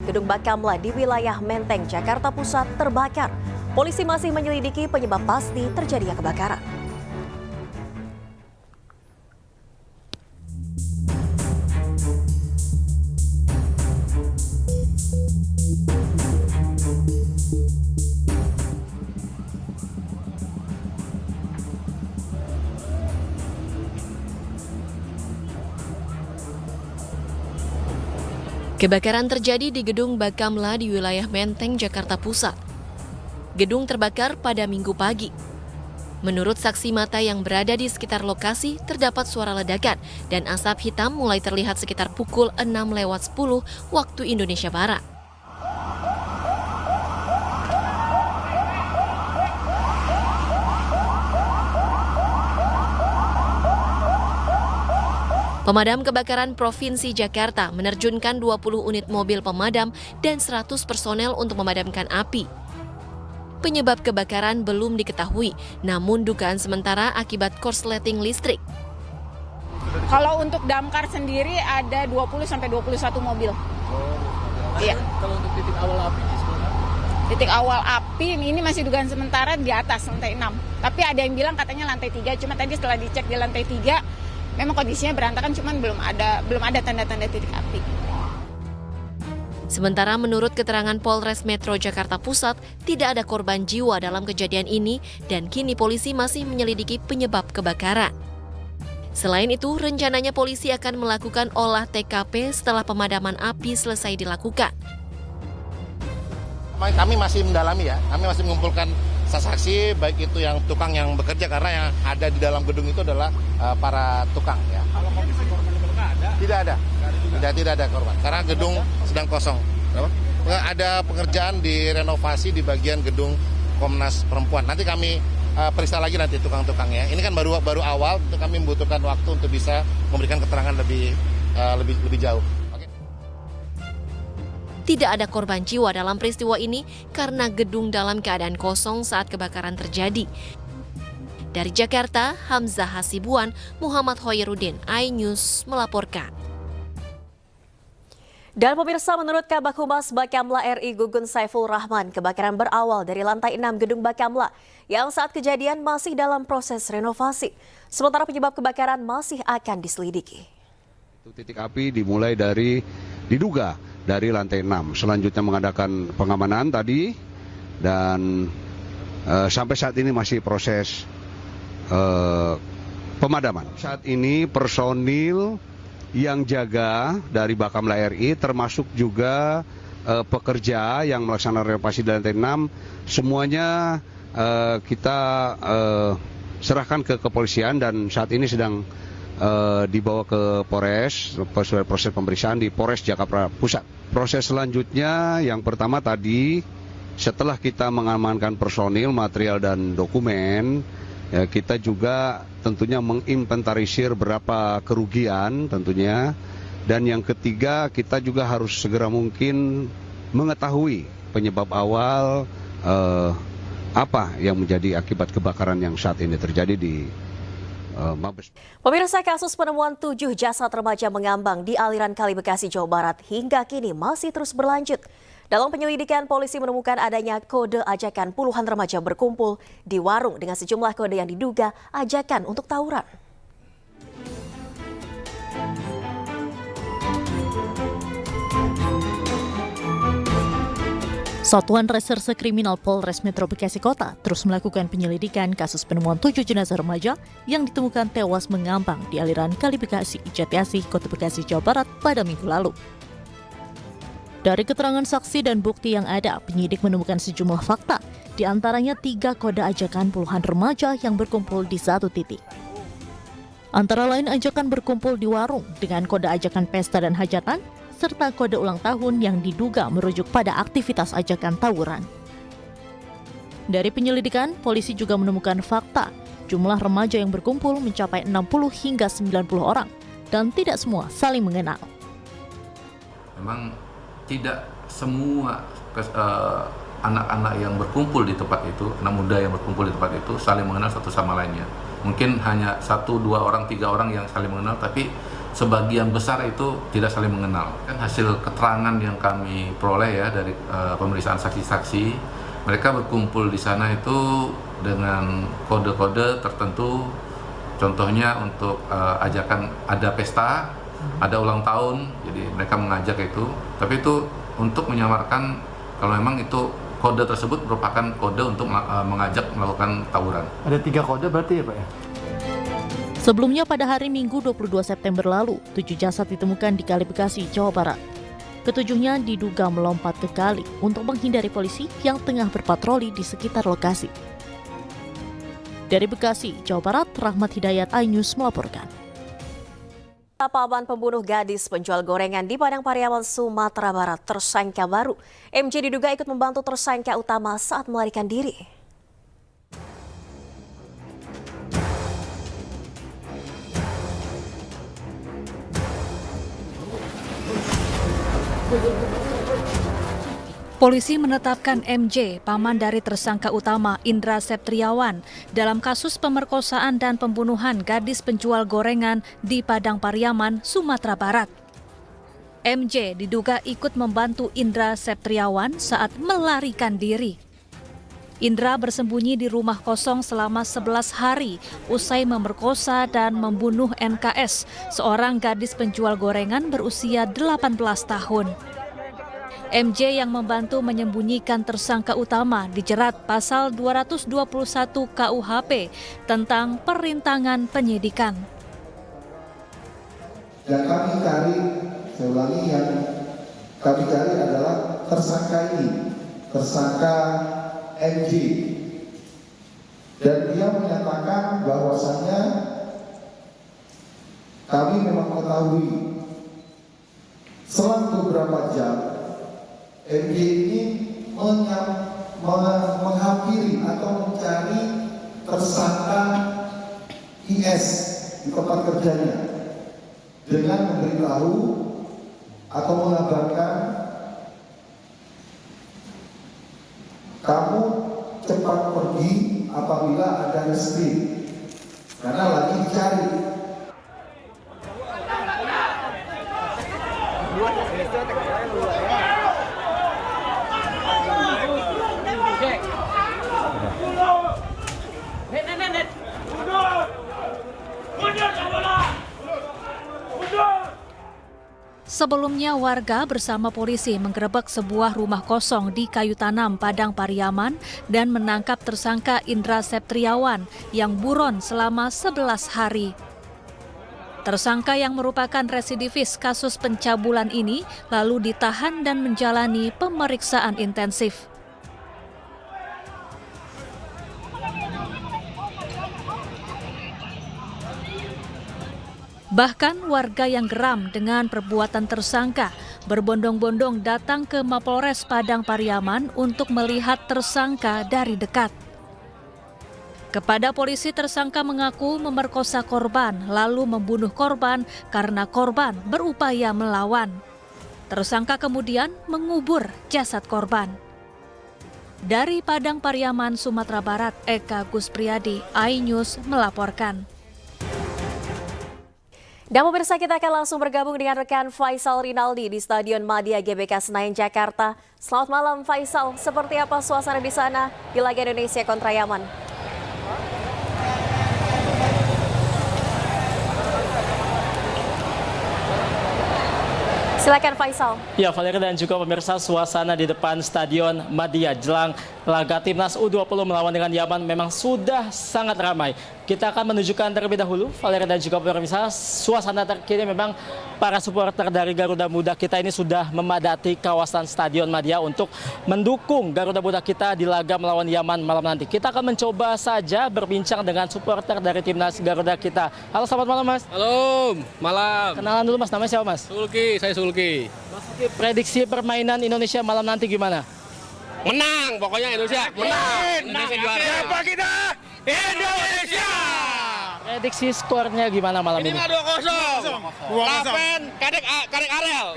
gedung Bakamla di wilayah Menteng, Jakarta Pusat terbakar. Polisi masih menyelidiki penyebab pasti terjadinya kebakaran. Kebakaran terjadi di gedung Bakamla di wilayah Menteng, Jakarta Pusat. Gedung terbakar pada Minggu pagi. Menurut saksi mata yang berada di sekitar lokasi, terdapat suara ledakan dan asap hitam mulai terlihat sekitar pukul 6:10 waktu Indonesia Barat. Pemadam Kebakaran Provinsi Jakarta menerjunkan 20 unit mobil pemadam dan 100 personel untuk memadamkan api. Penyebab kebakaran belum diketahui, namun dugaan sementara akibat korsleting listrik. Kalau untuk damkar sendiri ada 20-21 mobil. Iya. Kalau untuk titik awal api di sekolah? Titik awal api ini masih dugaan sementara di atas lantai 6. Tapi ada yang bilang katanya lantai 3, cuma tadi setelah dicek di lantai 3 memang kondisinya berantakan, cuman belum ada tanda-tanda titik api. Sementara menurut keterangan Polres Metro Jakarta Pusat, tidak ada korban jiwa dalam kejadian ini dan kini polisi masih menyelidiki penyebab kebakaran. Selain itu, rencananya polisi akan melakukan olah TKP setelah pemadaman api selesai dilakukan. Kami masih mendalami ya, kami masih mengumpulkan saksi, baik itu yang tukang yang bekerja, karena yang ada di dalam gedung itu adalah para tukang ya. Kalau kondisi korban luka ada? Tidak ada korban, karena gedung sedang kosong. Ada pengerjaan di renovasi di bagian gedung Komnas Perempuan. Nanti kami periksa lagi nanti tukang-tukangnya. Ini kan baru awal, untuk kami membutuhkan waktu untuk bisa memberikan keterangan lebih jauh. Tidak ada korban jiwa dalam peristiwa ini karena gedung dalam keadaan kosong saat kebakaran terjadi. Dari Jakarta, Hamzah Hasibuan, Muhammad Hoirudin, iNews melaporkan. Dan pemirsa, menurut Kabag Humas Bakamla RI Gugun Saiful Rahman, kebakaran berawal dari lantai 6 gedung Bakamla yang saat kejadian masih dalam proses renovasi. Sementara penyebab kebakaran masih akan diselidiki. Titik api dimulai diduga dari lantai 6. Selanjutnya mengadakan pengamanan tadi dan sampai saat ini masih proses pemadaman. Saat ini personil yang jaga dari Bakamla RI termasuk juga pekerja yang melaksanakan renovasi di lantai 6 semuanya kita serahkan ke kepolisian dan saat ini sedang dibawa ke Polres sesuai proses pemeriksaan di Polres Jakarta Pusat. Proses selanjutnya yang pertama tadi setelah kita mengamankan personil, material dan dokumen, ya, kita juga tentunya menginventarisir berapa kerugian tentunya. Dan yang ketiga kita juga harus segera mungkin mengetahui penyebab awal apa yang menjadi akibat kebakaran yang saat ini terjadi di Mabes. Pemirsa, kasus penemuan 7 jasad remaja mengambang di aliran Kali Bekasi, Jawa Barat hingga kini masih terus berlanjut. Dalam penyelidikan, polisi menemukan adanya kode ajakan puluhan remaja berkumpul di warung dengan sejumlah kode yang diduga ajakan untuk tawuran. Satuan Reserse Kriminal Polres Metro Bekasi Kota terus melakukan penyelidikan kasus penemuan 7 jenazah remaja yang ditemukan tewas mengambang di aliran Kali Bekasi, Jatiasih, Kota Bekasi, Jawa Barat pada Minggu lalu. Dari keterangan saksi dan bukti yang ada, penyidik menemukan sejumlah fakta, di antaranya 3 kode ajakan puluhan remaja yang berkumpul di satu titik. Antara lain ajakan berkumpul di warung dengan kode ajakan pesta dan hajatan, serta kode ulang tahun yang diduga merujuk pada aktivitas ajakan tawuran. Dari penyelidikan, polisi juga menemukan fakta jumlah remaja yang berkumpul mencapai 60 hingga 90 orang dan tidak semua saling mengenal. Memang tidak semua anak-anak yang berkumpul di tempat itu, anak muda yang berkumpul di tempat itu saling mengenal satu sama lainnya. Mungkin hanya 1, 2 orang, 3 orang yang saling mengenal, tapi sebagian besar itu tidak saling mengenal. Kan hasil keterangan yang kami peroleh ya dari pemeriksaan saksi-saksi, mereka berkumpul di sana itu dengan kode-kode tertentu. Contohnya untuk ajakan ada pesta, ada ulang tahun, jadi mereka mengajak itu. Tapi itu untuk menyamarkan kalau memang itu kode tersebut merupakan kode untuk mengajak melakukan tawuran. Ada 3 kode berarti ya Pak ya? Sebelumnya pada hari Minggu 22 September lalu, 7 jasad ditemukan di Kali Bekasi, Jawa Barat. Ketujuhnya diduga melompat ke kali untuk menghindari polisi yang tengah berpatroli di sekitar lokasi. Dari Bekasi, Jawa Barat, Rahmat Hidayat, iNews melaporkan. Paman pembunuh gadis penjual gorengan di Padang Pariaman, Sumatera Barat, tersangka baru. MJ diduga ikut membantu tersangka utama saat melarikan diri. Polisi menetapkan MJ, paman dari tersangka utama Indra Septriawan, dalam kasus pemerkosaan dan pembunuhan gadis penjual gorengan di Padang Pariaman, Sumatera Barat. MJ diduga ikut membantu Indra Septriawan saat melarikan diri. Indra bersembunyi di rumah kosong selama 11 hari usai memerkosa dan membunuh NKS, seorang gadis penjual gorengan berusia 18 tahun. MJ yang membantu menyembunyikan tersangka utama dijerat pasal 221 KUHP tentang perintangan penyidikan. Yang kami cari, saya ulangi, yang kami cari adalah tersangka ini, tersangka MJ. Dan dia menyatakan bahwasannya kami memang mengetahui selang beberapa jam MJ ini menghampiri atau mencari tersangka IS di tempat kerjanya dengan memberitahu atau mengabarkan, kamu cepat pergi apabila ada restri karena lagi dicari. Sebelumnya warga bersama polisi menggerebek sebuah rumah kosong di Kayu Tanam, Padang Pariaman dan menangkap tersangka Indra Septriawan yang buron selama 11 hari. Tersangka yang merupakan residivis kasus pencabulan ini lalu ditahan dan menjalani pemeriksaan intensif. Bahkan warga yang geram dengan perbuatan tersangka berbondong-bondong datang ke Mapolres Padang Pariaman untuk melihat tersangka dari dekat. Kepada polisi, tersangka mengaku memerkosa korban lalu membunuh korban karena korban berupaya melawan. Tersangka kemudian mengubur jasad korban. Dari Padang Pariaman, Sumatera Barat, Eka Guspriyadi, iNews melaporkan. Dan pemirsa, kita akan langsung bergabung dengan rekan Faisal Rinaldi di Stadion Madia GBK Senayan, Jakarta. Selamat malam Faisal, seperti apa suasana di sana di laga Indonesia kontra Yaman? Silakan Faisal. Ya, Valeria dan juga pemirsa, suasana di depan Stadion Madia jelang laga Timnas U20 melawan dengan Yaman memang sudah sangat ramai. Kita akan menunjukkan terlebih dahulu, Valeria dan juga pemirsa, suasana terkini memang para supporter dari Garuda Muda kita ini sudah memadati kawasan Stadion Madia untuk mendukung Garuda Muda kita di laga melawan Yaman malam nanti. Kita akan mencoba saja berbincang dengan supporter dari Timnas Garuda kita. Halo, selamat malam Mas. Halo, malam. Kenalan dulu Mas, namanya siapa Mas? Sulki, saya Sulki. Mas Sulki, prediksi permainan Indonesia malam nanti gimana? Menang, pokoknya Indonesia. Menang. Indonesia juara. Siapa kita? Indonesia. Prediksi skornya gimana malam ini? Ini mah 2-0. Lapen, Kadek Arel.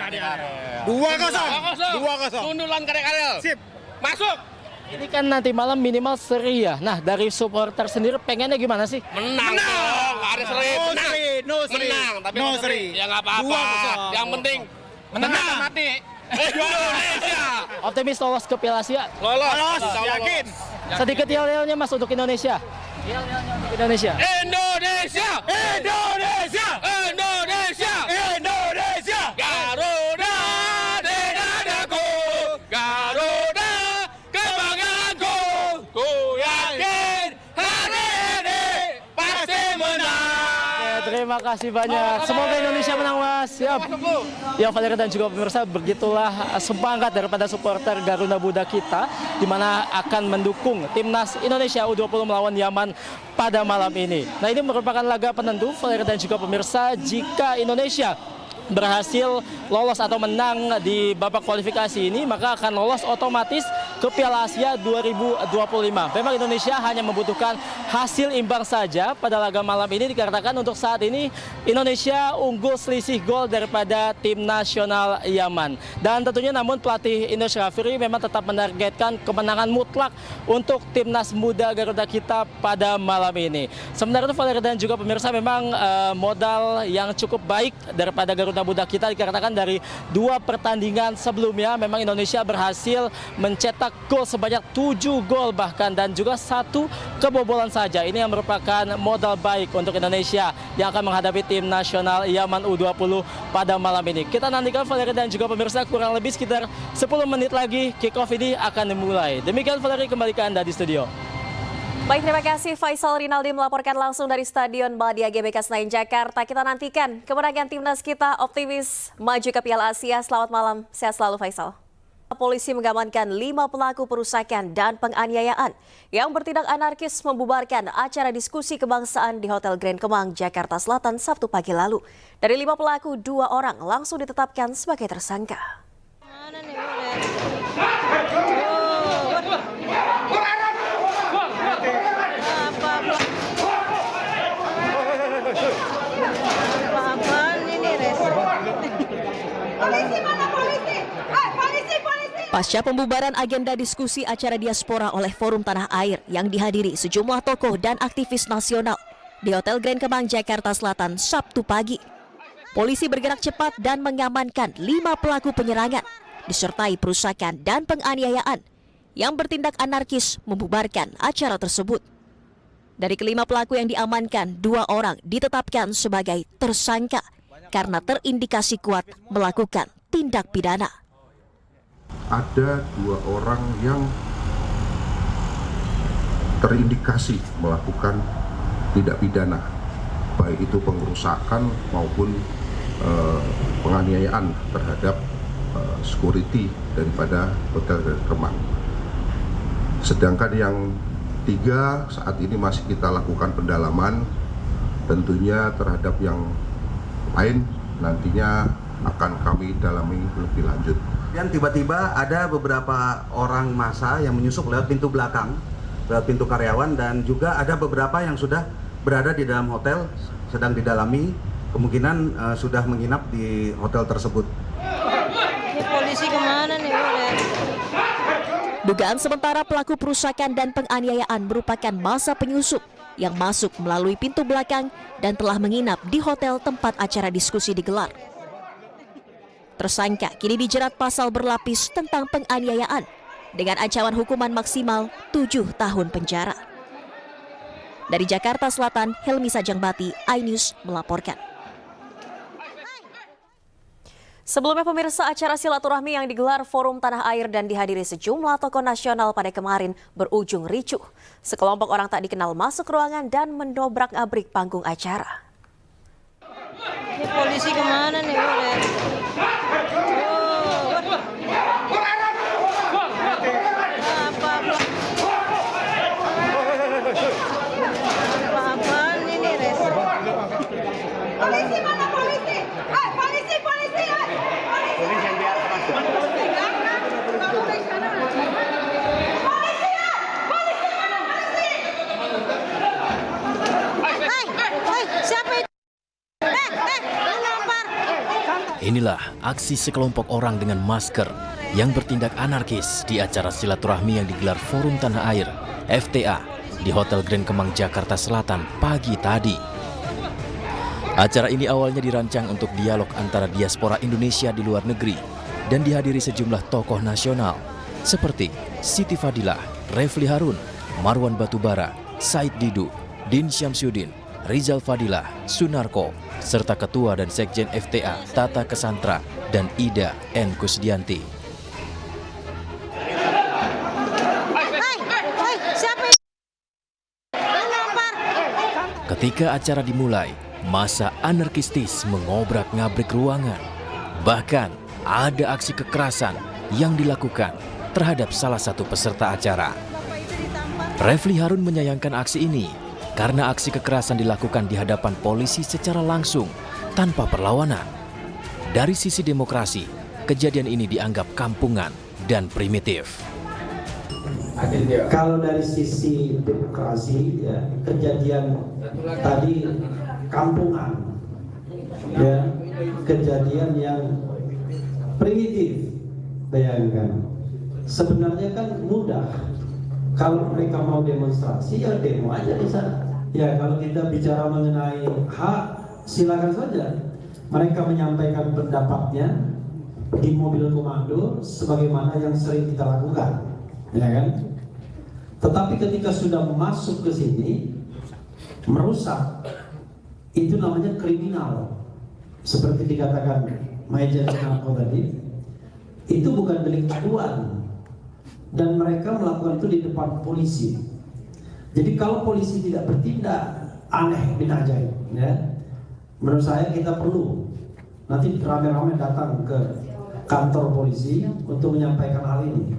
2-0. Sundulan Kadek Arel. Sip. Masuk. Ini kan nanti malam minimal seri ya. Nah, dari supporter sendiri pengennya gimana sih? Menang. Nggak ada seri. Menang. menang, tapi ya nggak apa-apa. Yang penting menang atau mati. Indonesia. Optimis lolos ke Piala Asia. Lolos, yakin. Sedikit yel-yelnya Mas untuk Indonesia. Yel-yelnya untuk Indonesia. Indonesia, Indonesia, Indonesia, Indonesia. Garuda di dadaku, Garuda kebanggaanku. Ku yakin hari ini pasti menang. Terima kasih banyak. Semoga Indonesia menang, Mas. Siap. Ya, Valeri dan juga pemirsa, begitulah semangat daripada supporter Garuda Muda kita, di mana akan mendukung timnas Indonesia U20 melawan Yaman pada malam ini. Nah, ini merupakan laga penentu, Valeri dan juga pemirsa, jika Indonesia berhasil lolos atau menang di babak kualifikasi ini, maka akan lolos otomatis ke Piala Asia 2025. Memang Indonesia hanya membutuhkan hasil imbang saja pada laga malam ini, dikarenakan untuk saat ini Indonesia unggul selisih gol daripada tim nasional Yaman. Dan tentunya namun pelatih Indra Syafri memang tetap menargetkan kemenangan mutlak untuk timnas muda Garuda kita pada malam ini. Sementara itu Valeri dan juga pemirsa, memang modal yang cukup baik daripada Garuda Muda kita, dikarenakan dari 2 pertandingan sebelumnya memang Indonesia berhasil mencetak gol sebanyak 7 gol bahkan, dan juga 1 kebobolan saja. Ini yang merupakan modal baik untuk Indonesia yang akan menghadapi tim nasional Yaman U20 pada malam ini. Kita nantikan Valeri dan juga pemirsa, kurang lebih sekitar 10 menit lagi kick-off ini akan dimulai. Demikian Valeri, kembali ke Anda di studio. Baik, terima kasih Faisal Rinaldi melaporkan langsung dari Stadion Madia GBK Senayan, Jakarta. Kita nantikan kemenangan timnas kita, optimis maju ke Piala Asia. Selamat malam, sehat selalu Faisal. Polisi mengamankan 5 pelaku perusakan dan penganiayaan yang bertindak anarkis membubarkan acara diskusi kebangsaan di Hotel Grand Kemang, Jakarta Selatan Sabtu pagi lalu. Dari 5 pelaku, 2 orang langsung ditetapkan sebagai tersangka. Pasca pembubaran agenda diskusi acara diaspora oleh Forum Tanah Air yang dihadiri sejumlah tokoh dan aktivis nasional di Hotel Grand Kemang, Jakarta Selatan Sabtu pagi, polisi bergerak cepat dan mengamankan 5 pelaku penyerangan disertai perusakan dan penganiayaan yang bertindak anarkis membubarkan acara tersebut. Dari kelima pelaku yang diamankan, 2 orang ditetapkan sebagai tersangka karena terindikasi kuat melakukan tindak pidana. Ada 2 orang yang terindikasi melakukan tindak pidana, baik itu pengerusakan maupun penganiayaan terhadap security daripada Hotel Grand Kemang. Sedangkan yang 3 saat ini masih kita lakukan pendalaman, tentunya terhadap yang lain nantinya akan kami dalami lebih lanjut. Dan tiba-tiba ada beberapa orang massa yang menyusup lewat pintu belakang, lewat pintu karyawan, dan juga ada beberapa yang sudah berada di dalam hotel, sedang didalami, kemungkinan sudah menginap di hotel tersebut. Ini polisi kemana nih? Dugaan sementara pelaku perusakan dan penganiayaan merupakan massa penyusup yang masuk melalui pintu belakang dan telah menginap di hotel tempat acara diskusi digelar. Tersangka kini dijerat pasal berlapis tentang penganiayaan dengan ancaman hukuman maksimal 7 tahun penjara. Dari Jakarta Selatan, Helmi Sajangbati, iNews melaporkan. Sebelumnya pemirsa, acara silaturahmi yang digelar Forum Tanah Air dan dihadiri sejumlah tokoh nasional pada kemarin berujung ricuh. Sekelompok orang tak dikenal masuk ruangan dan mendobrak-abrik panggung acara. Ini polisi kemana nih? Apa-apaan ini, Res? Polisi mana polisi? Polisi, polisi! Polisi yang di atas. Polisi mana? Polisi! Siapa itu? Inilah aksi sekelompok orang dengan masker yang bertindak anarkis di acara silaturahmi yang digelar Forum Tanah Air (FTA) di Hotel Grand Kemang, Jakarta Selatan pagi tadi. Acara ini awalnya dirancang untuk dialog antara diaspora Indonesia di luar negeri dan dihadiri sejumlah tokoh nasional seperti Siti Fadilah, Refli Harun, Marwan Batubara, Said Didu, Din Syamsuddin, Rizal Fadilah, Sunarko, serta Ketua dan Sekjen FTA Tata Kesantra dan Ida N. Kusdianti. Ketika acara dimulai, massa anarkistis mengobrak-ngabrik ruangan. Bahkan ada aksi kekerasan yang dilakukan terhadap salah satu peserta acara. Refli Harun menyayangkan aksi ini karena aksi kekerasan dilakukan di hadapan polisi secara langsung tanpa perlawanan. Dari sisi demokrasi, kejadian ini dianggap kampungan dan primitif. Kalau dari sisi demokrasi, ya, kejadian tadi kampungan, ya, kejadian yang primitif. Bayangkan, sebenarnya kan mudah. Kalau mereka mau demonstrasi, ya demo aja di sana. Ya, kalau kita bicara mengenai hak, silakan saja. Mereka menyampaikan pendapatnya di mobil komando, sebagaimana yang sering kita lakukan, ya kan? Tetapi ketika sudah masuk ke sini, merusak, itu namanya kriminal. Seperti dikatakan Majen Narko tadi, itu bukan delik aduan. Dan mereka melakukan itu di depan polisi. Jadi kalau polisi tidak bertindak, aneh bin ajaib, ya. Menurut saya kita perlu nanti rame-rame datang ke kantor polisi untuk menyampaikan hal ini.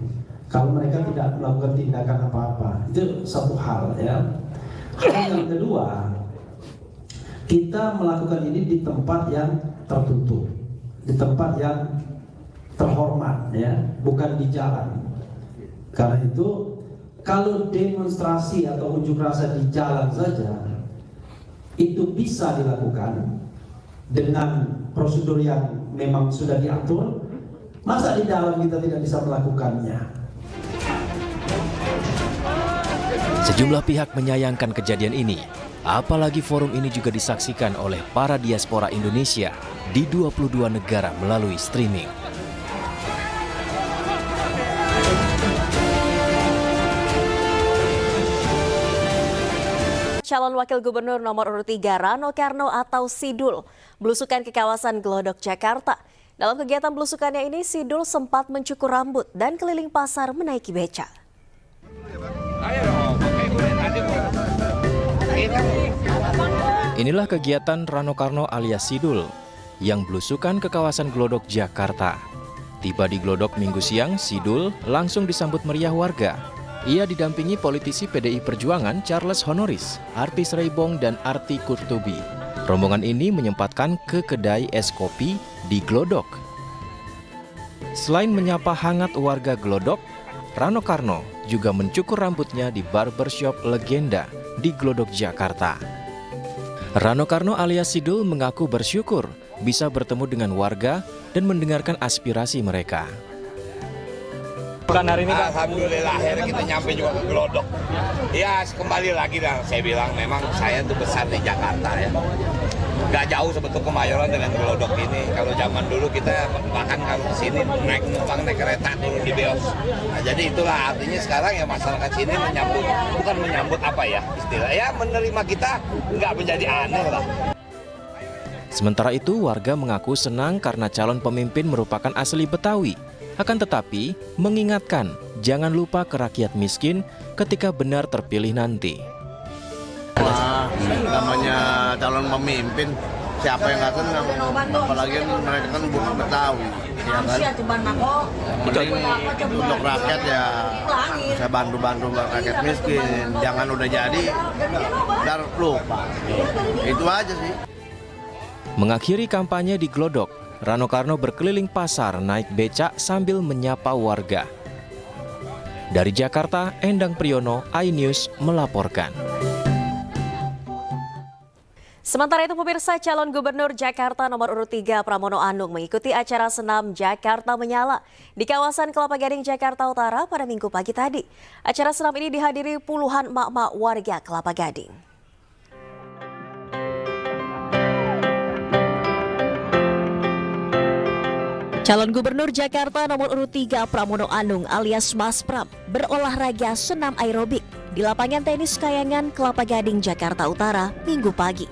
Kalau mereka tidak melakukan tindakan apa-apa, itu satu hal, ya. Hal yang kedua, kita melakukan ini di tempat yang tertutup, di tempat yang terhormat, ya, bukan di jalan. Karena itu, kalau demonstrasi atau unjuk rasa di jalan saja, itu bisa dilakukan dengan prosedur yang memang sudah diatur. Masa di dalam kita tidak bisa melakukannya? Sejumlah pihak menyayangkan kejadian ini, apalagi forum ini juga disaksikan oleh para diaspora Indonesia di 22 negara melalui streaming. Calon Wakil Gubernur nomor urut 3 Rano Karno atau Sidul belusukan ke kawasan Glodok, Jakarta. Dalam kegiatan belusukannya ini, Sidul sempat mencukur rambut dan keliling pasar menaiki beca. Inilah kegiatan Rano Karno alias Sidul yang belusukan ke kawasan Glodok, Jakarta. Tiba di Glodok Minggu siang, Sidul langsung disambut meriah warga. Ia didampingi politisi PDI Perjuangan Charles Honoris, artis Reybong dan Arti Kurtubi. Rombongan ini menyempatkan ke kedai es kopi di Glodok. Selain menyapa hangat warga Glodok, Rano Karno juga mencukur rambutnya di barbershop legenda di Glodok, Jakarta. Rano Karno alias Sidul mengaku bersyukur bisa bertemu dengan warga dan mendengarkan aspirasi mereka. Bukan hari ini, alhamdulillah akhirnya kita nyampe juga ke Glodok. Ya kembali lagi dah, saya bilang memang saya tuh besar di Jakarta ya. Gak jauh sebetulnya Kemayoran dengan Glodok ini. Kalau zaman dulu kita bahkan kalau di sini naik kereta dulu di Beos. Nah, jadi itulah artinya sekarang ya masyarakat sini menyambut, bukan menyambut apa ya istilah ya, menerima kita nggak menjadi aneh lah. Sementara itu warga mengaku senang karena calon pemimpin merupakan asli Betawi. Akan tetapi mengingatkan jangan lupa ke rakyat miskin ketika benar terpilih nanti. Namanya calon pemimpin, siapa yang nggak senang, apalagi mereka kan bukan Betawi, ya kan? Mending untuk rakyat ya, saya bantu rakyat miskin, jangan udah jadi, ntar lupa, itu aja sih. Mengakhiri kampanye di Glodok, Rano Karno berkeliling pasar naik becak sambil menyapa warga. Dari Jakarta, Endang Priyono, iNews melaporkan. Sementara itu pemirsa, calon gubernur Jakarta nomor urut 3 Pramono Anung mengikuti acara senam Jakarta Menyala di kawasan Kelapa Gading, Jakarta Utara pada Minggu pagi tadi. Acara senam ini dihadiri puluhan emak-emak warga Kelapa Gading. Calon Gubernur Jakarta nomor urut 3 Pramono Anung alias Mas Pram berolahraga senam aerobik di lapangan tenis Kayangan, Kelapa Gading, Jakarta Utara, Minggu pagi.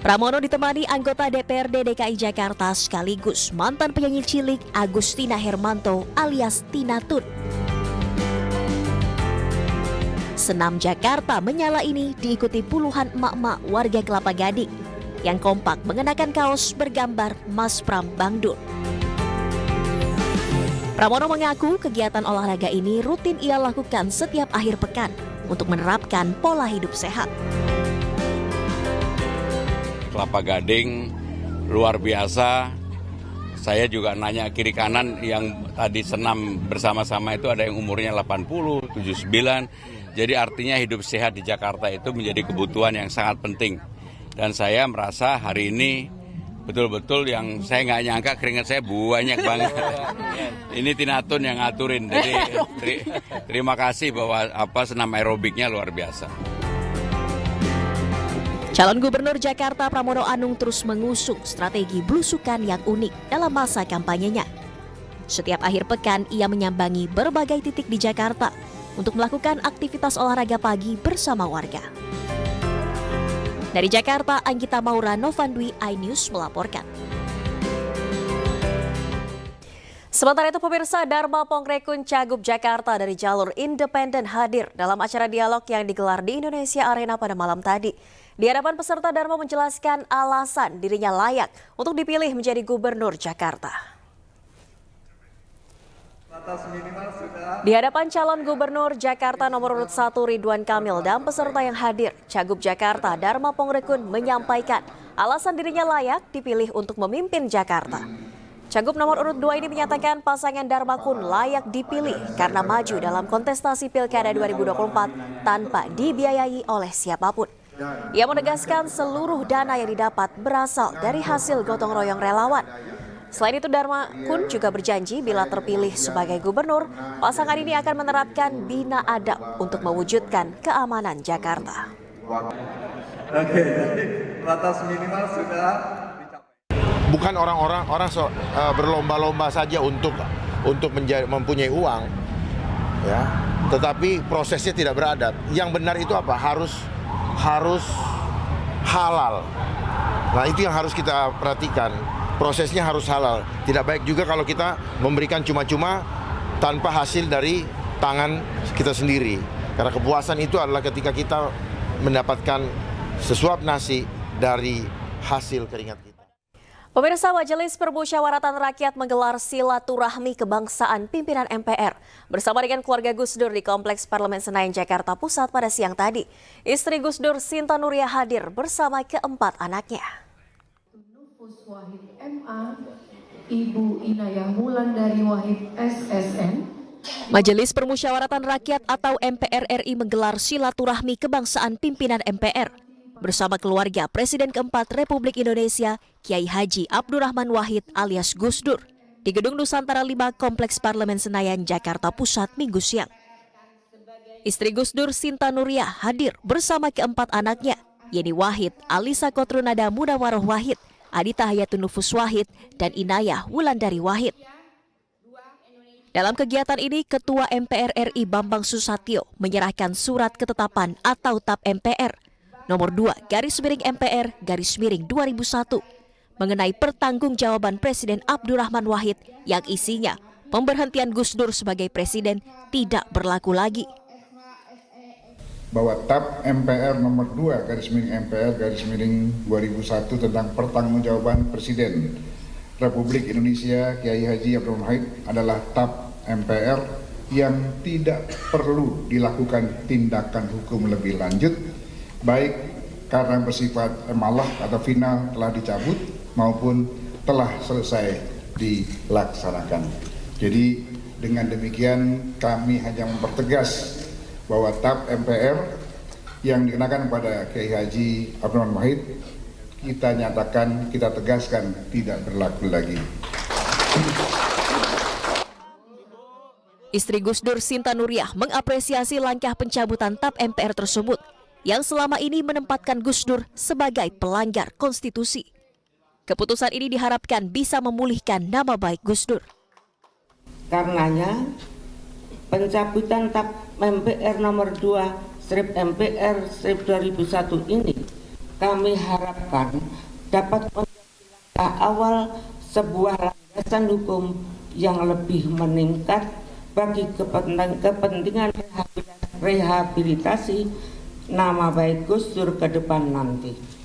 Pramono ditemani anggota DPRD DKI Jakarta sekaligus mantan penyanyi cilik Agustina Hermanto alias Tina Tun. Senam Jakarta Menyala ini diikuti puluhan emak-emak warga Kelapa Gading yang kompak mengenakan kaos bergambar Mas Pram Bangdul. Pramono mengaku kegiatan olahraga ini rutin ia lakukan setiap akhir pekan untuk menerapkan pola hidup sehat. Kelapa Gading luar biasa. Saya juga nanya kiri kanan yang tadi senam bersama-sama itu ada yang umurnya 80, 79. Jadi artinya hidup sehat di Jakarta itu menjadi kebutuhan yang sangat penting. Dan saya merasa hari ini betul-betul yang saya nggak nyangka keringat saya banyak banget. Ini Tina Tun yang ngaturin. Jadi terima kasih bahwa senam aerobiknya luar biasa. Calon Gubernur Jakarta Pramono Anung terus mengusung strategi belusukan yang unik dalam masa kampanyenya. Setiap akhir pekan ia menyambangi berbagai titik di Jakarta untuk melakukan aktivitas olahraga pagi bersama warga. Dari Jakarta, Anggita Maura, Novandwi, iNews melaporkan. Sementara itu pemirsa, Dharma Pongrekun Cagup Jakarta dari jalur independen hadir dalam acara dialog yang digelar di Indonesia Arena pada malam tadi. Di hadapan peserta, Dharma menjelaskan alasan dirinya layak untuk dipilih menjadi gubernur Jakarta. Di hadapan calon gubernur Jakarta nomor urut 1 Ridwan Kamil dan peserta yang hadir, Cagup Jakarta Dharma Pongrekun menyampaikan alasan dirinya layak dipilih untuk memimpin Jakarta. Cagup nomor urut 2 ini menyatakan pasangan Dharma Kun layak dipilih karena maju dalam kontestasi Pilkada 2024 tanpa dibiayai oleh siapapun. Ia menegaskan seluruh dana yang didapat berasal dari hasil gotong royong relawan. Selain itu, Dharma Kun juga berjanji bila terpilih sebagai gubernur, pasangan ini akan menerapkan bina adab untuk mewujudkan keamanan Jakarta. Oke, jadi batas minimal sudah dicapai. Bukan orang berlomba-lomba saja untuk mempunyai uang, ya. Tetapi prosesnya tidak beradab. Yang benar itu apa? Harus halal. Nah, itu yang harus kita perhatikan. Prosesnya harus halal. Tidak baik juga kalau kita memberikan cuma-cuma tanpa hasil dari tangan kita sendiri. Karena kepuasan itu adalah ketika kita mendapatkan sesuap nasi dari hasil keringat kita. Pemirsa, Majelis Permusyawaratan Rakyat menggelar silaturahmi kebangsaan pimpinan MPR bersama dengan keluarga Gus Dur di Kompleks Parlemen Senayan, Jakarta Pusat pada siang tadi. Istri Gus Dur, Sinta Nuria, hadir bersama keempat anaknya. Wahid MA, Ibu Inayah Wulandari Wahid SSN. Majelis Permusyawaratan Rakyat atau MPR RI menggelar silaturahmi kebangsaan pimpinan MPR bersama keluarga Presiden keempat Republik Indonesia Kiai Haji Abdurrahman Wahid alias Gus Dur di Gedung Nusantara 5 Kompleks Parlemen Senayan, Jakarta Pusat Minggu siang. Istri Gus Dur, Sinta Nuria, hadir bersama keempat anaknya, yaitu Wahid Alisa Kotrunada Munawaroh Wahid, Adita Hayatun Nufus Wahid, dan Inayah Wulandari Wahid. Dalam kegiatan ini, Ketua MPR RI Bambang Susatyo menyerahkan surat ketetapan atau TAP MPR nomor 2/MPR/2001 mengenai pertanggungjawaban Presiden Abdurrahman Wahid yang isinya pemberhentian Gus Dur sebagai presiden tidak berlaku lagi. Bahwa TAP MPR nomor 2/MPR/2001 tentang pertanggungjawaban Presiden Republik Indonesia Kiai Haji Abdurrahman Wahid adalah TAP MPR yang tidak perlu dilakukan tindakan hukum lebih lanjut, baik karena bersifat emalah atau final telah dicabut maupun telah selesai dilaksanakan. Jadi dengan demikian kami hanya mempertegas bahwa TAP MPR yang dikenakan pada Kiai Haji Abdurrahman Wahid kita nyatakan, kita tegaskan tidak berlaku lagi. Istri Gus Dur, Sinta Nuriah, mengapresiasi langkah pencabutan TAP MPR tersebut yang selama ini menempatkan Gus Dur sebagai pelanggar konstitusi. Keputusan ini diharapkan bisa memulihkan nama baik Gus Dur. Karenanya, pencabutan TAP MPR nomor 2/MPR/2001 ini kami harapkan dapat menjadi langkah awal sebuah landasan hukum yang lebih meningkat bagi kepentingan rehabilitasi nama baik Gus Dur ke depan nanti.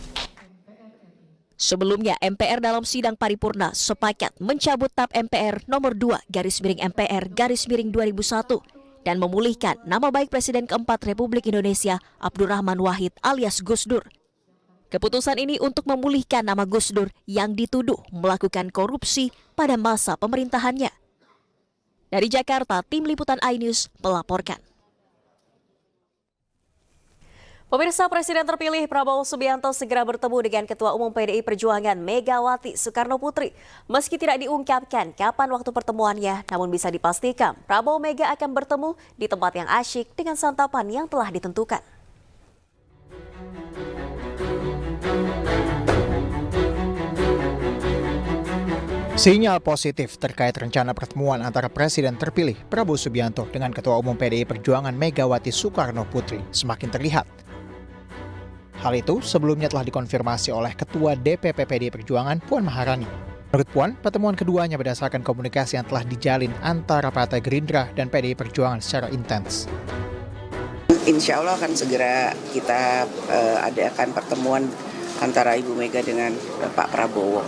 Sebelumnya, MPR dalam sidang paripurna sepakat mencabut TAP MPR nomor 2/MPR/2001 dan memulihkan nama baik Presiden keempat Republik Indonesia Abdurrahman Wahid alias Gus Dur. Keputusan ini untuk memulihkan nama Gus Dur yang dituduh melakukan korupsi pada masa pemerintahannya. Dari Jakarta, Tim Liputan iNews melaporkan. Pemirsa, Presiden terpilih Prabowo Subianto segera bertemu dengan Ketua Umum PDI Perjuangan Megawati Soekarno Putri. Meski tidak diungkapkan kapan waktu pertemuannya, namun bisa dipastikan Prabowo Mega akan bertemu di tempat yang asyik dengan santapan yang telah ditentukan. Sinyal positif terkait rencana pertemuan antara Presiden terpilih Prabowo Subianto dengan Ketua Umum PDI Perjuangan Megawati Soekarno Putri semakin terlihat. Hal itu sebelumnya telah dikonfirmasi oleh Ketua DPP PDI Perjuangan Puan Maharani. Menurut Puan, pertemuan keduanya berdasarkan komunikasi yang telah dijalin antara Partai Gerindra dan PDI Perjuangan secara intens. Insya Allah akan segera kita adakan pertemuan antara Ibu Mega dengan Pak Prabowo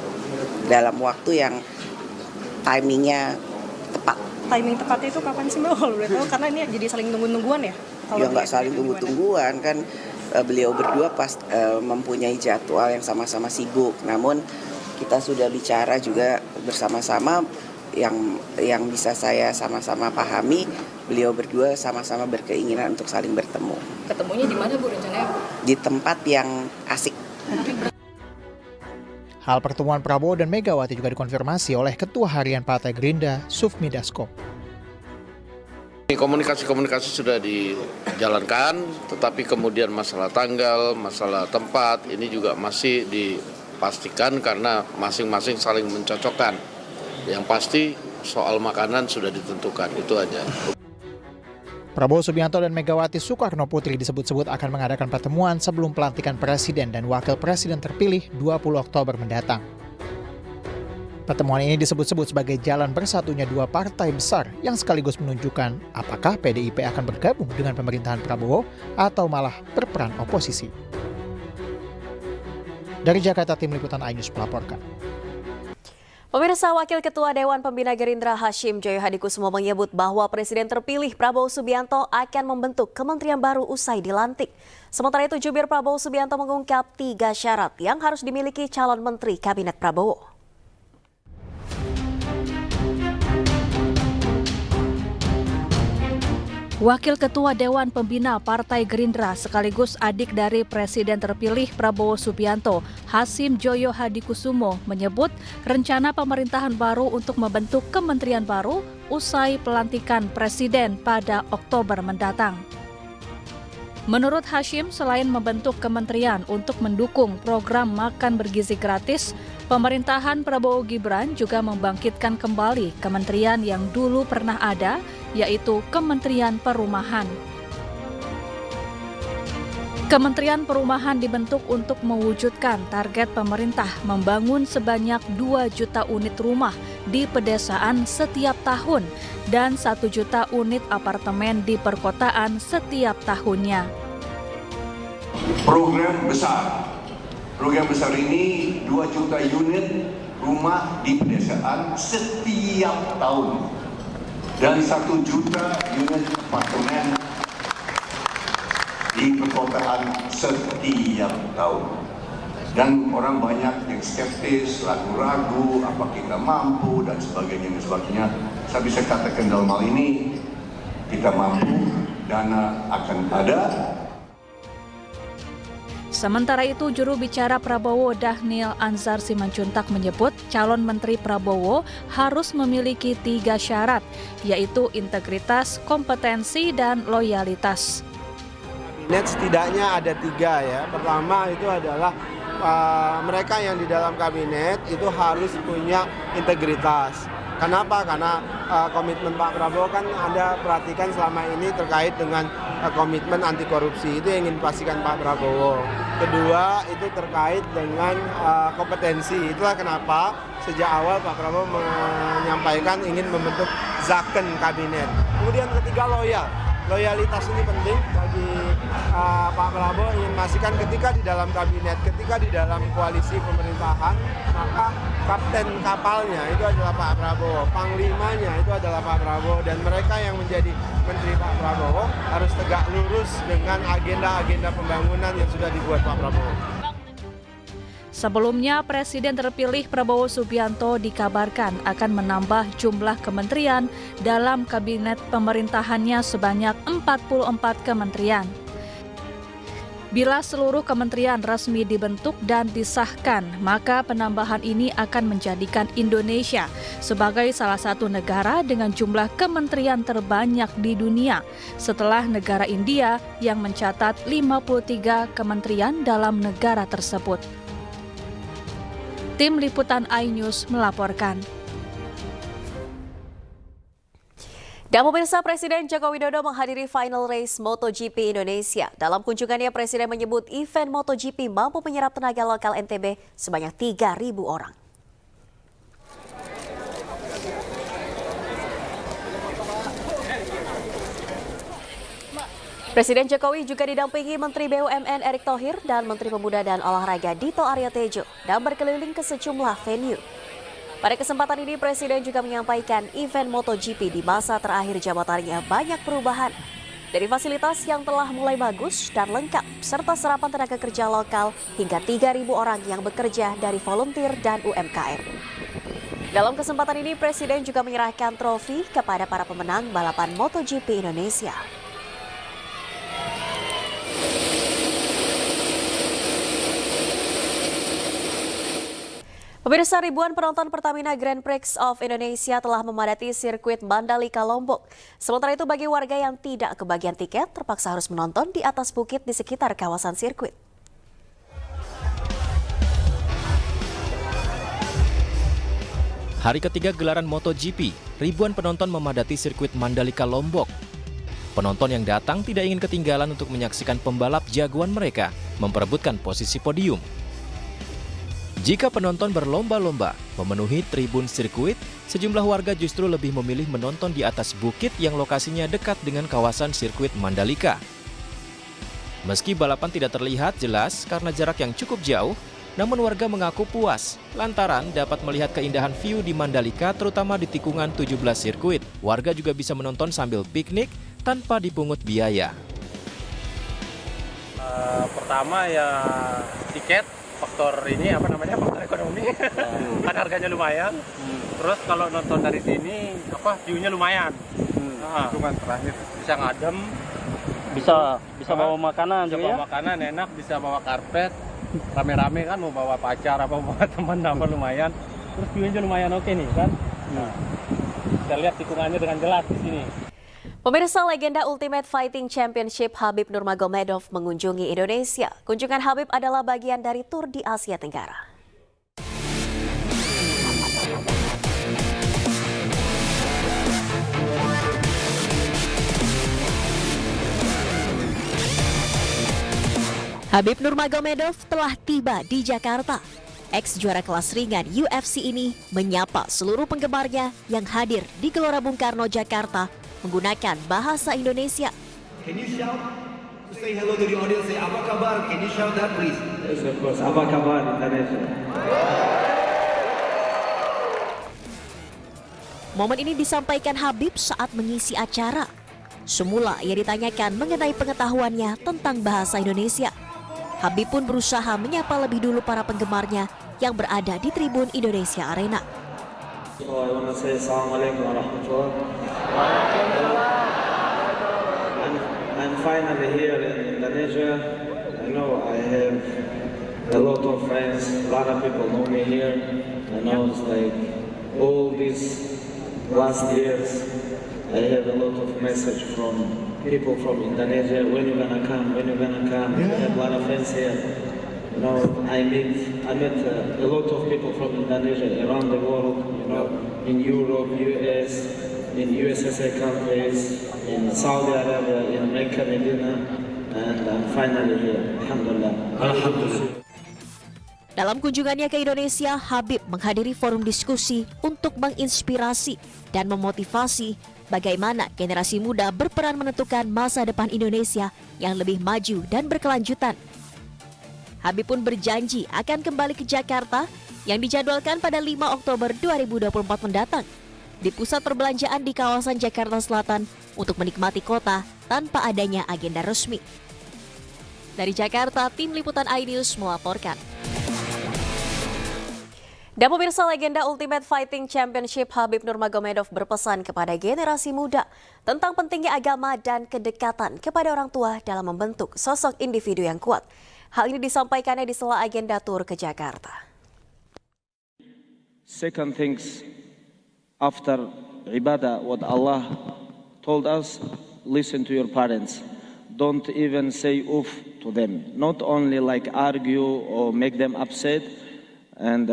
dalam waktu yang timingnya tepat. Timing tepatnya itu kapan sih Mbak? Kalau boleh tahu, karena ini jadi saling tunggu-tungguan ya? Ya nggak saling tunggu-tungguan kan. Beliau berdua mempunyai jadwal yang sama-sama sibuk. Namun kita sudah bicara juga bersama-sama yang bisa saya sama-sama pahami. Beliau berdua sama-sama berkeinginan untuk saling bertemu. Ketemunya di mana Bu rencananya? Di tempat yang asik. Hal pertemuan Prabowo dan Megawati juga dikonfirmasi oleh Ketua Harian Partai Gerindra, Sufmi Dasko. Komunikasi sudah dijalankan, tetapi kemudian masalah tanggal, masalah tempat, ini juga masih dipastikan karena masing-masing saling mencocokkan. Yang pasti soal makanan sudah ditentukan, itu aja. Prabowo Subianto dan Megawati Soekarno Putri disebut-sebut akan mengadakan pertemuan sebelum pelantikan Presiden dan Wakil Presiden terpilih 20 Oktober mendatang. Pertemuan ini disebut-sebut sebagai jalan bersatunya dua partai besar yang sekaligus menunjukkan apakah PDIP akan bergabung dengan pemerintahan Prabowo atau malah berperan oposisi. Dari Jakarta, Tim Liputan iNews melaporkan. Pemirsa, Wakil Ketua Dewan Pembina Gerindra Hashim Joyo Hadikusumo menyebut bahwa Presiden terpilih Prabowo Subianto akan membentuk kementerian baru usai dilantik. Sementara itu, jubir Prabowo Subianto mengungkap 3 syarat yang harus dimiliki calon menteri Kabinet Prabowo. Wakil Ketua Dewan Pembina Partai Gerindra sekaligus adik dari Presiden terpilih Prabowo Subianto, Hashim Joyo Hadikusumo, menyebut rencana pemerintahan baru untuk membentuk kementerian baru usai pelantikan Presiden pada Oktober mendatang. Menurut Hashim, selain membentuk kementerian untuk mendukung program makan bergizi gratis, pemerintahan Prabowo Gibran juga membangkitkan kembali kementerian yang dulu pernah ada, yaitu Kementerian Perumahan. Kementerian Perumahan dibentuk untuk mewujudkan target pemerintah membangun sebanyak 2 juta unit rumah di pedesaan setiap tahun dan 1 juta unit apartemen di perkotaan setiap tahunnya. Program besar ini 2 juta unit rumah di pedesaan setiap tahun dan 1 juta unit apartemen di perkotaan setiap tahun. Dan orang banyak yang skeptis, ragu-ragu, apa kita mampu dan sebagainya. Saya bisa katakan dalam hal ini kita mampu, dana akan ada. Sementara itu, juru bicara Prabowo Dhanil Anzar Simanjuntak menyebut calon Menteri Prabowo harus memiliki 3 syarat, yaitu integritas, kompetensi, dan loyalitas. Kabinet setidaknya ada 3 ya. Pertama itu adalah mereka yang di dalam kabinet itu harus punya integritas. Kenapa? Karena komitmen Pak Prabowo kan Anda perhatikan selama ini terkait dengan komitmen anti korupsi, itu yang ingin dipastikan Pak Prabowo. Kedua itu terkait dengan kompetensi, itulah kenapa sejak awal Pak Prabowo menyampaikan ingin membentuk Zakon kabinet. Kemudian ketiga loyalitas ini penting bagi Pak Prabowo, ingin memastikan ketika di dalam kabinet, ketika di dalam koalisi pemerintahan, maka kapten kapalnya itu adalah Pak Prabowo, panglimanya itu adalah Pak Prabowo, dan mereka yang menjadi menteri Pak Prabowo harus tegak lurus dengan agenda-agenda pembangunan yang sudah dibuat Pak Prabowo. Sebelumnya, Presiden terpilih Prabowo Subianto dikabarkan akan menambah jumlah kementerian dalam kabinet pemerintahannya sebanyak 44 kementerian. Bila seluruh kementerian resmi dibentuk dan disahkan, maka penambahan ini akan menjadikan Indonesia sebagai salah satu negara dengan jumlah kementerian terbanyak di dunia, setelah negara India yang mencatat 53 kementerian dalam negara tersebut. Tim Liputan iNews melaporkan. Dan pemirsa, Presiden Joko Widodo menghadiri final race MotoGP Indonesia. Dalam kunjungannya, Presiden menyebut event MotoGP mampu menyerap tenaga lokal NTB sebanyak 3.000 orang. Presiden Jokowi juga didampingi Menteri BUMN Erick Thohir dan Menteri Pemuda dan Olahraga Dito Aryo Tejo dan berkeliling ke sejumlah venue. Pada kesempatan ini, Presiden juga menyampaikan event MotoGP di masa terakhir jabatannya banyak perubahan. Dari fasilitas yang telah mulai bagus dan lengkap, serta serapan tenaga kerja lokal hingga 3.000 orang yang bekerja dari volunteer dan UMKM. Dalam kesempatan ini, Presiden juga menyerahkan trofi kepada para pemenang balapan MotoGP Indonesia. Pemirsa, ribuan penonton Pertamina Grand Prix of Indonesia telah memadati sirkuit Mandalika Lombok. Sementara itu bagi warga yang tidak kebagian tiket terpaksa harus menonton di atas bukit di sekitar kawasan sirkuit. Hari ketiga gelaran MotoGP, ribuan penonton memadati sirkuit Mandalika Lombok. Penonton yang datang tidak ingin ketinggalan untuk menyaksikan pembalap jagoan mereka memperebutkan posisi podium. Jika penonton berlomba-lomba memenuhi tribun sirkuit, sejumlah warga justru lebih memilih menonton di atas bukit yang lokasinya dekat dengan kawasan sirkuit Mandalika. Meski balapan tidak terlihat jelas karena jarak yang cukup jauh, namun warga mengaku puas lantaran dapat melihat keindahan view di Mandalika, terutama di tikungan 17 sirkuit. Warga juga bisa menonton sambil piknik tanpa dipungut biaya. Pertama ya tiket. Faktor ini faktor ekonomi kan harganya lumayan. Terus kalau nonton dari sini view-nya lumayan. Hitungan terakhir bisa ngadem, bisa bawa makanan juga, bawa makanan enak, bisa bawa karpet, rame-rame kan mau bawa pacar apa bawa teman lumayan. Terus view-nya lumayan oke nih kan. Kita lihat tikungannya dengan jelas di sini. Pemirsa, legenda Ultimate Fighting Championship Khabib Nurmagomedov mengunjungi Indonesia. Kunjungan Khabib adalah bagian dari tur di Asia Tenggara. Khabib Nurmagomedov telah tiba di Jakarta. Ex juara kelas ringan UFC ini menyapa seluruh penggemarnya yang hadir di Gelora Bung Karno, Jakarta menggunakan bahasa Indonesia. Can you shout to say hello to the audience? Say apa kabar? Can you shout that please? Yes, of course. Apa kabar Indonesia? Momen ini disampaikan Khabib saat mengisi acara. Semula ia ditanyakan mengenai pengetahuannya tentang bahasa Indonesia. Khabib pun berusaha menyapa lebih dulu para penggemarnya yang berada di tribun Indonesia Arena. So I want to say Assalamualaikum warahmatullah. I'm finally here in Indonesia. I know I have a lot of friends. A lot of people know me here. I know it's like all these last years. I have a lot of message from people from Indonesia. When you gonna come? When you gonna come? I have a lot of friends here. I met a lot of people from Indonesia around the world, in Europe, US, in USSR countries, in Saudi Arabia, in Mecca, Medina, and I'm finally here. Alhamdulillah. Alhamdulillah. Dalam kunjungannya ke Indonesia, Habib menghadiri forum diskusi untuk menginspirasi dan memotivasi bagaimana generasi muda berperan menentukan masa depan Indonesia yang lebih maju dan berkelanjutan. Habib pun berjanji akan kembali ke Jakarta yang dijadwalkan pada 5 Oktober 2024 mendatang di pusat perbelanjaan di kawasan Jakarta Selatan untuk menikmati kota tanpa adanya agenda resmi. Dari Jakarta, tim liputan iNews melaporkan. Dan pemirsa, legenda Ultimate Fighting Championship Habib Nurmagomedov berpesan kepada generasi muda tentang pentingnya agama dan kedekatan kepada orang tua dalam membentuk sosok individu yang kuat. Hal ini disampaikannya di sela agenda tur ke Jakarta. Second things, after ibadah, what Allah told us, listen to your parents. Don't even say oof to them. Not only like argue or make them upset. And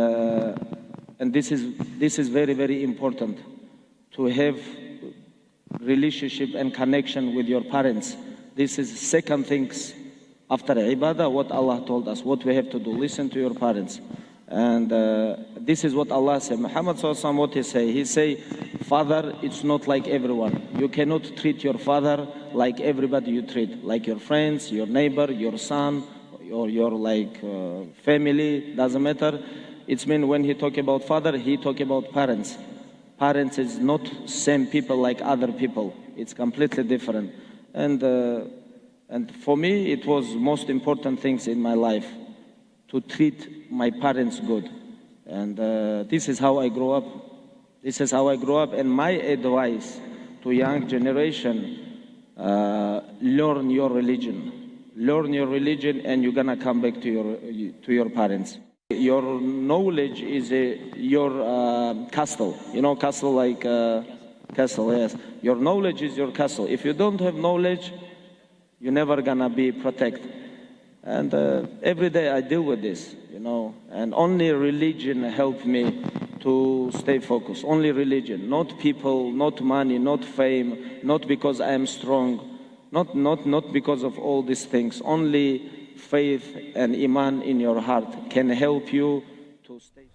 this is very, very important to have relationship and connection with your parents. This is second things after ibadah, what Allah told us, what we have to do. Listen to your parents. And this is what Allah said. Muhammad SAW, what he say? He say, father, it's not like everyone. You cannot treat your father like everybody you treat, like your friends, your neighbor, your son, or your family, doesn't matter. It's mean when he talk about father, he talk about parents. Parents is not same people like other people. It's completely different. And for me, it was most important things in my life to treat my parents good. And this is how I grew up. This is how I grew up. And my advice to young generation, learn your religion. Learn your religion and you're gonna come back to your parents. Your knowledge is your castle. You know, castle like castle, yes. Your knowledge is your castle. If you don't have knowledge, you're never gonna be protected. And every day I deal with this, and only religion helped me to stay focused. Only religion, not people, not money, not fame, not because I am strong. Not because of all these things. Only faith and iman in your heart can help you to stay.